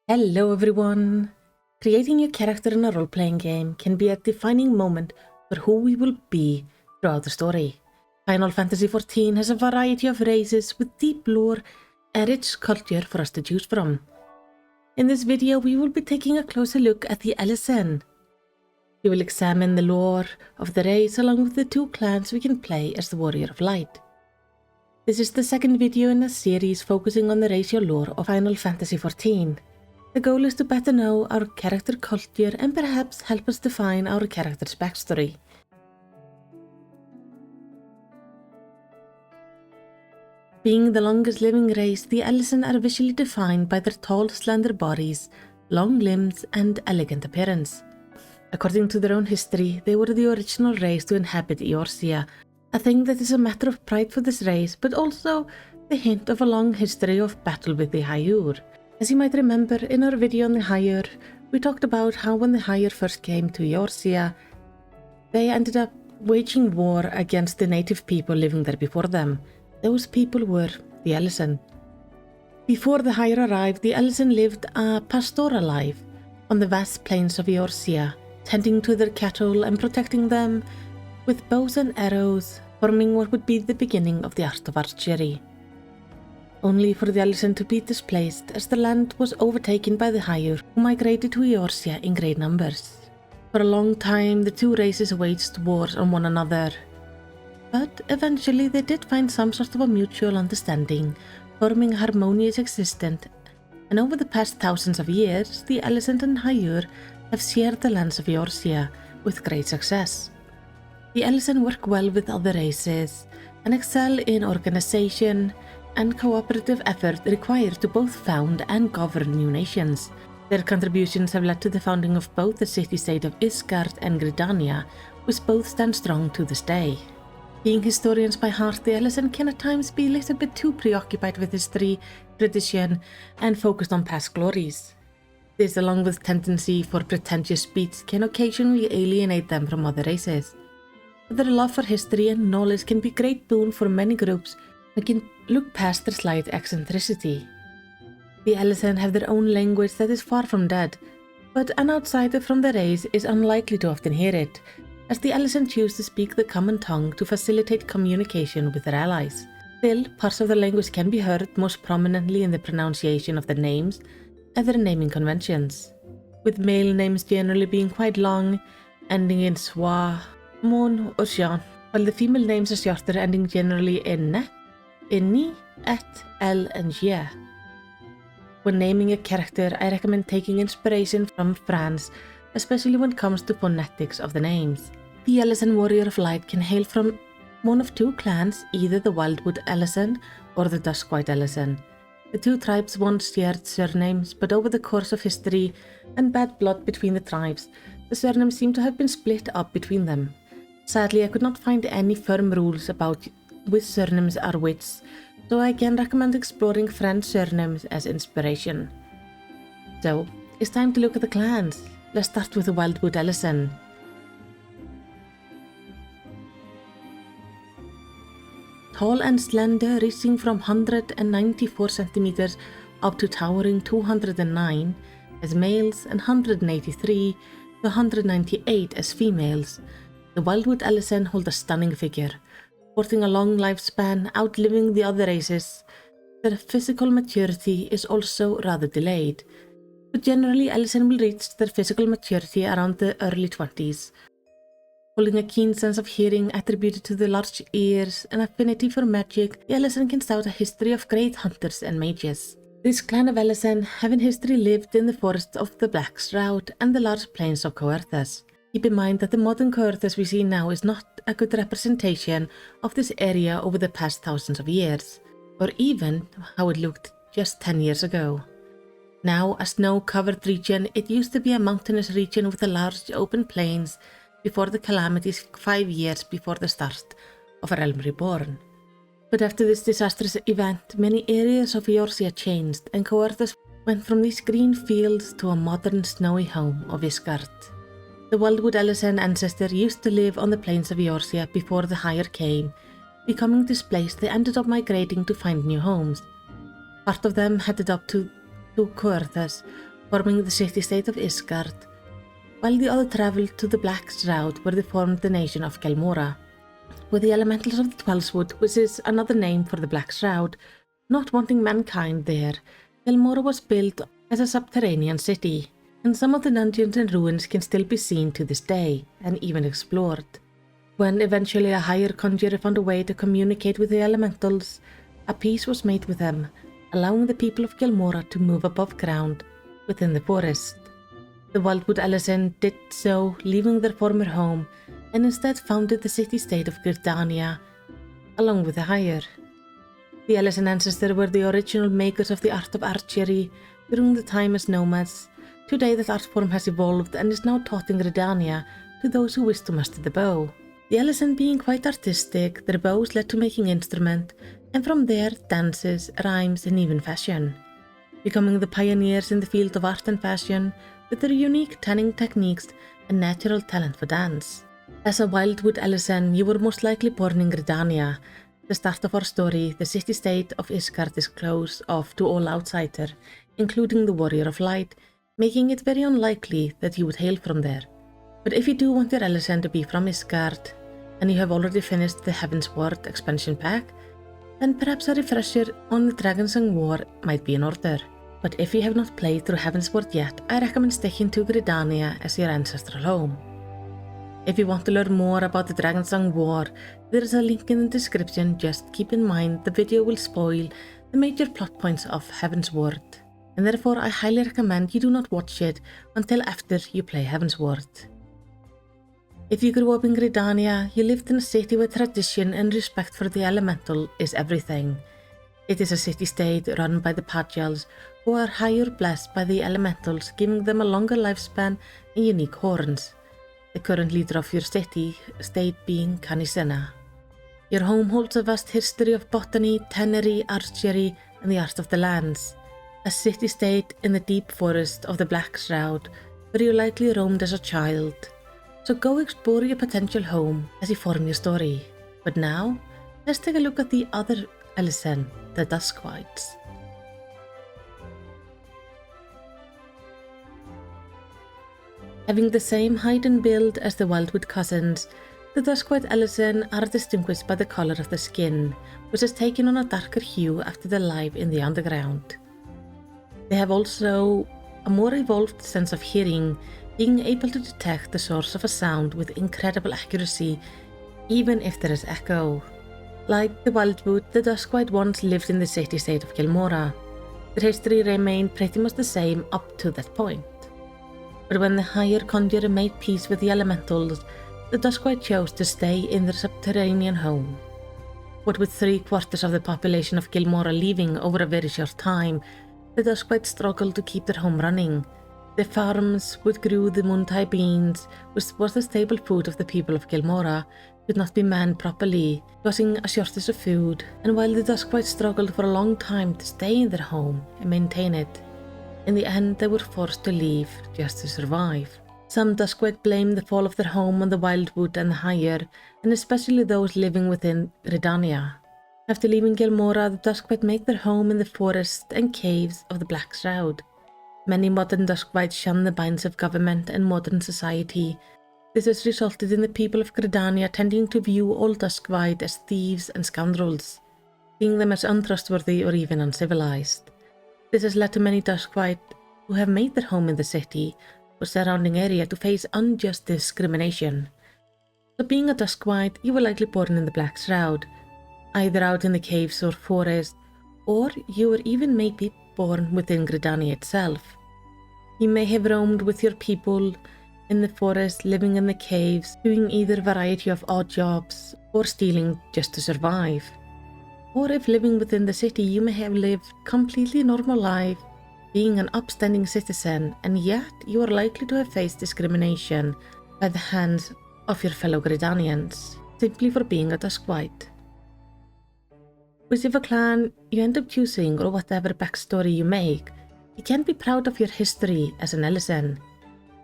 Hello everyone! Creating your character in a role-playing game can be a defining moment for who we will be throughout the story. Final Fantasy XIV has a variety of races with deep lore and rich culture for us to choose from. In this video we will be taking a closer look at the Elezen. We will examine the lore of the race along with the two clans we can play as the Warrior of Light. This is the second video in a series focusing on the racial lore of Final Fantasy XIV. The goal is to better know our character culture and perhaps help us define our character's backstory. Being the longest living race, the Elezen are visually defined by their tall, slender bodies, long limbs, and elegant appearance. According to their own history, they were the original race to inhabit Eorzea, a thing that is a matter of pride for this race, but also the hint of a long history of battle with the Hyur. As you might remember, in our video on the Hyur, we talked about how when the Hyur first came to Eorzea, they ended up waging war against the native people living there before them. Those people were the Elezen. Before the Hyur arrived, the Elezen lived a pastoral life on the vast plains of Eorzea, tending to their cattle and protecting them with bows and arrows, forming what would be the beginning of the art of archery. Only for the Elezen to be displaced as the land was overtaken by the Hyur, who migrated to Eorzea in great numbers. For a long time, the two races waged wars on one another, but eventually they did find some sort of a mutual understanding, forming a harmonious existence, and over the past thousands of years, the Elezen and Hyur have shared the lands of Eorzea with great success. The Elezen work well with other races and excel in organization and cooperative effort required to both found and govern new nations. Their contributions have led to the founding of both the city-state of Isgard and Gridania, which both stand strong to this day. Being historians by heart, the Elezen can at times be a little bit too preoccupied with history, tradition, and focused on past glories. This, along with tendency for pretentious speech, can occasionally alienate them from other races. But their love for history and knowledge can be a great boon for many groups who can look past their slight eccentricity. The Elezen have their own language that is far from dead, but an outsider from the race is unlikely to often hear it, as the Elezen choose to speak the common tongue to facilitate communication with their allies. Still, parts of the language can be heard most prominently in the pronunciation of their names and their naming conventions, with male names generally being quite long, ending in schwa, mon, or shan, while the female names are shorter, ending generally in ne, inni, et, el, and jia. When naming a character, I recommend taking inspiration from France, especially when it comes to phonetics of the names. The Elezen Warrior of Light can hail from one of two clans, either the Wildwood Elezen or the Dusklight Elezen. The two tribes once shared surnames, but over the course of history and bad blood between the tribes, the surnames seem to have been split up between them. Sadly, I could not find any firm rules about which surnames are which, so I can recommend exploring French surnames as inspiration. So, it's time to look at the clans. Let's start with the Wildwood Elezen. Tall and slender, reaching from 194 centimeters up to towering 209 as males and 183 to 198 as females, the Wildwood Elezen hold a stunning figure, sporting a long lifespan, outliving the other races. Their physical maturity is also rather delayed, but generally Elezen will reach their physical maturity around the early 20s. Holding a keen sense of hearing attributed to the large ears and affinity for magic, the Elezen can stout a history of great hunters and mages. This clan of Elezen have in history lived in the forests of the Black Shroud and the large plains of Coerthas. Keep in mind that the modern Coerthas we see now is not a good representation of this area over the past thousands of years, or even how it looked just 10 years ago. Now a snow-covered region, it used to be a mountainous region with a large open plains before the calamities 5 years before the start of A Realm Reborn. But after this disastrous event, many areas of Eorzea changed, and Coerthas went from these green fields to a modern snowy home of Isgard. The Wildwood Elezen ancestor used to live on the plains of Eorzea before the Hyur came. Becoming displaced, they ended up migrating to find new homes. Part of them headed up to Coerthas, forming the city-state of Isgard, while the other travelled to the Black Shroud where they formed the nation of Gelmora. With the elementals of the Twelvewood, which is another name for the Black Shroud, not wanting mankind there, Gelmora was built as a subterranean city, and some of the dungeons and ruins can still be seen to this day, and even explored. When eventually a higher conjurer found a way to communicate with the elementals, a peace was made with them, allowing the people of Gelmora to move above ground within the forest. The Wildwood Elezen did so, leaving their former home, and instead founded the city-state of Gridania, along with the higher. The Elezen ancestors were the original makers of the art of archery during the time as nomads. Today that art form has evolved and is now taught in Gridania to those who wish to master the bow. The Elezen being quite artistic, their bows led to making instrument, and from there dances, rhymes and even fashion. Becoming the pioneers in the field of art and fashion with their unique tanning techniques and natural talent for dance. As a Wildwood Elezen, you were most likely born in Gridania. The start of our story, the city-state of Isgard is closed off to all outsider, including the Warrior of Light, making it very unlikely that you would hail from there. But if you do want your Elezen to be from Isgard, and you have already finished the Heavensward expansion pack, then perhaps a refresher on the Dragonsong War might be in order. But if you have not played through Heavensward yet, I recommend sticking to Gridania as your ancestral home. If you want to learn more about the Dragonsong War, there is a link in the description. Just keep in mind the video will spoil the major plot points of Heavensward, and therefore I highly recommend you do not watch it until after you play Heavensward. If you grew up in Gridania, you lived in a city where tradition and respect for the elemental is everything. It is a city-state run by the Pagels, who are higher blessed by the elementals, giving them a longer lifespan and unique horns. The current leader of your city-state being Canisena. Your home holds a vast history of botany, tannery, archery, and the art of the lands. A city-state in the deep forest of the Black Shroud, where you likely roamed as a child. So go explore your potential home as you form your story. But now, let's take a look at the other Elezen, the Dusklights. Having the same height and build as the Wildwood cousins, the Dusklight Elezen are distinguished by the color of the skin, which has taken on a darker hue after their life in the underground. They have also a more evolved sense of hearing, being able to detect the source of a sound with incredible accuracy, even if there is echo. Like the Wildwood, the Dusklight once lived in the city-state of Gelmora. Their history remained pretty much the same up to that point. But when the higher conjurer made peace with the elementals, the Dusklight chose to stay in their subterranean home. What with 3/4 of the population of Gelmora leaving over a very short time, the Dusklight struggled to keep their home running. The farms which grew the Muntai beans, which was the staple food of the people of Gelmora, could not be manned properly, causing a shortage of food, and while the Dusklight struggled for a long time to stay in their home and maintain it, in the end they were forced to leave just to survive. Some Dusklight blamed the fall of their home on the Wildwood and the higher, and especially those living within Gridania. After leaving Gelmora, the Dusklight make their home in the forest and caves of the Black Shroud. Many modern Dusklights shun the binds of government and modern society. This has resulted in the people of Gridania tending to view all Dusklight as thieves and scoundrels, seeing them as untrustworthy or even uncivilized. This has led to many Dusklight who have made their home in the city or surrounding area to face unjust discrimination. So being a Dusklight, you were likely born in the Black Shroud, either out in the caves or forest, or you were even maybe born within Gridania itself. You may have roamed with your people in the forest, living in the caves, doing either variety of odd jobs or stealing just to survive. Or if living within the city, you may have lived completely normal life, being an upstanding citizen, and yet you are likely to have faced discrimination by the hands of your fellow Gridanians, simply for being a Dusklight. Whichever clan you end up choosing or whatever backstory you make, you can be proud of your history as an Elezen.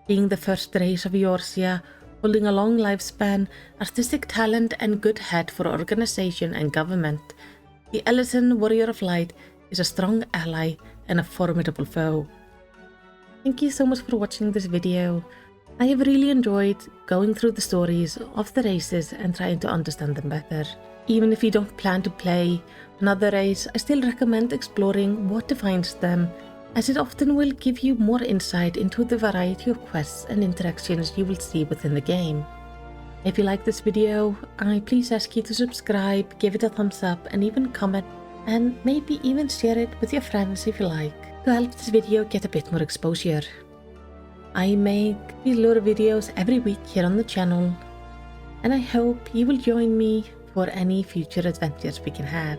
Being the first race of Eorzea, holding a long lifespan, artistic talent and good head for organization and government, the Elezen Warrior of Light is a strong ally and a formidable foe. Thank you so much for watching this video. I have really enjoyed going through the stories of the races and trying to understand them better. Even if you don't plan to play another race, I still recommend exploring what defines them, as it often will give you more insight into the variety of quests and interactions you will see within the game. If you like this video, I please ask you to subscribe, give it a thumbs up, and even comment, and maybe even share it with your friends if you like, to help this video get a bit more exposure. I make these lore videos every week here on the channel, and I hope you will join me for any future adventures we can have.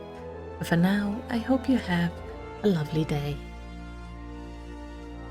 But for now, I hope you have a lovely day.